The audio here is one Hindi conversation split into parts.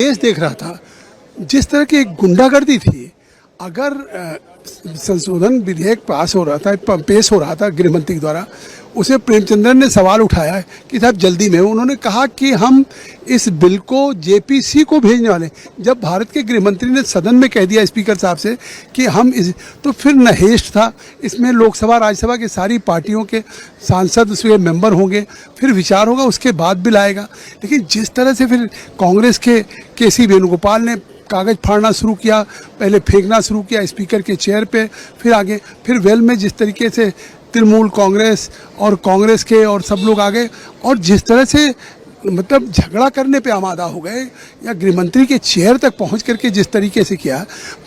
देश देख रहा था जिस तरह की एक गुंडागर्दी थी। अगर संशोधन विधेयक पेश हो रहा था गृह मंत्री के द्वारा, उसे प्रेमचंद्रन ने सवाल उठाया है कि साहब जल्दी में, उन्होंने कहा कि हम इस बिल को जेपीसी को भेजने वाले। जब भारत के गृह मंत्री ने सदन में कह दिया स्पीकर साहब से कि हम इस, तो फिर नहेश था इसमें, लोकसभा राज्यसभा की सारी पार्टियों के सांसद उसमें मेंबर होंगे, फिर विचार होगा, उसके बाद बिल आएगा। लेकिन जिस तरह से फिर कांग्रेस के केसी वेणुगोपाल ने कागज़ फाड़ना शुरू किया, पहले फेंकना शुरू किया स्पीकर के चेयर पे, फिर आगे, फिर वेल में जिस तरीके से तृणमूल कांग्रेस और कांग्रेस के और सब लोग आ गए और जिस तरह से मतलब झगड़ा करने पे आमादा हो गए, या गृह मंत्री के चेयर तक पहुंच करके जिस तरीके से किया,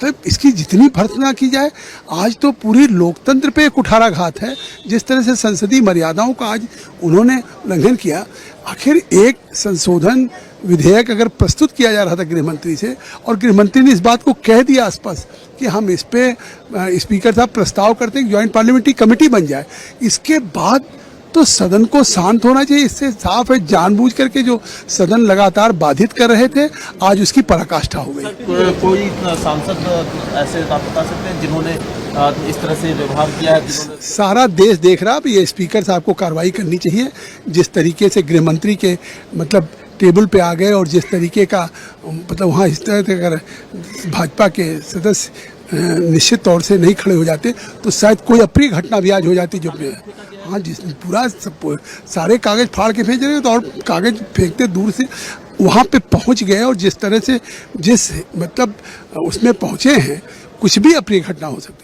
तो इसकी जितनी भर्त्सना की जाए, आज तो पूरी लोकतंत्र पे एक कुठाराघात है। जिस तरह से संसदीय मर्यादाओं का आज उन्होंने उल्लंघन किया। आखिर एक संशोधन विधेयक अगर प्रस्तुत किया जा रहा था गृह मंत्री से, और गृह मंत्री ने इस बात को कह दिया स्पष्ट कि हम इस पे स्पीकर साहब प्रस्ताव करते हैं कि ज्वाइंट पार्लियामेंट्री कमेटी बन जाए, इसके बाद तो सदन को शांत होना चाहिए। इससे साफ है जानबूझ करके जो सदन लगातार बाधित कर रहे थे, आज उसकी पराकाष्ठा हो गई। कोई सांसद ऐसे आप बता सकते हैं जिन्होंने इस तरह से व्यवहार किया है? सारा देश देख रहा है। ये स्पीकर साहब को कार्रवाई करनी चाहिए। जिस तरीके से गृह मंत्री के मतलब टेबल पे आ गए और जिस तरीके का मतलब वहाँ इस तरह से अगर भाजपा के सदस्य निश्चित तौर से नहीं खड़े हो जाते तो शायद कोई अप्रिय घटना भी आज हो जाती। जो हाँ, जिस पूरा सारे कागज़ फाड़ के भेज रहे तो और कागज़ फेंकते दूर से वहाँ पे पहुँच गए, और जिस तरह से जिस मतलब उसमें पहुँचे हैं, कुछ भी अप्रिय घटना हो सकती है।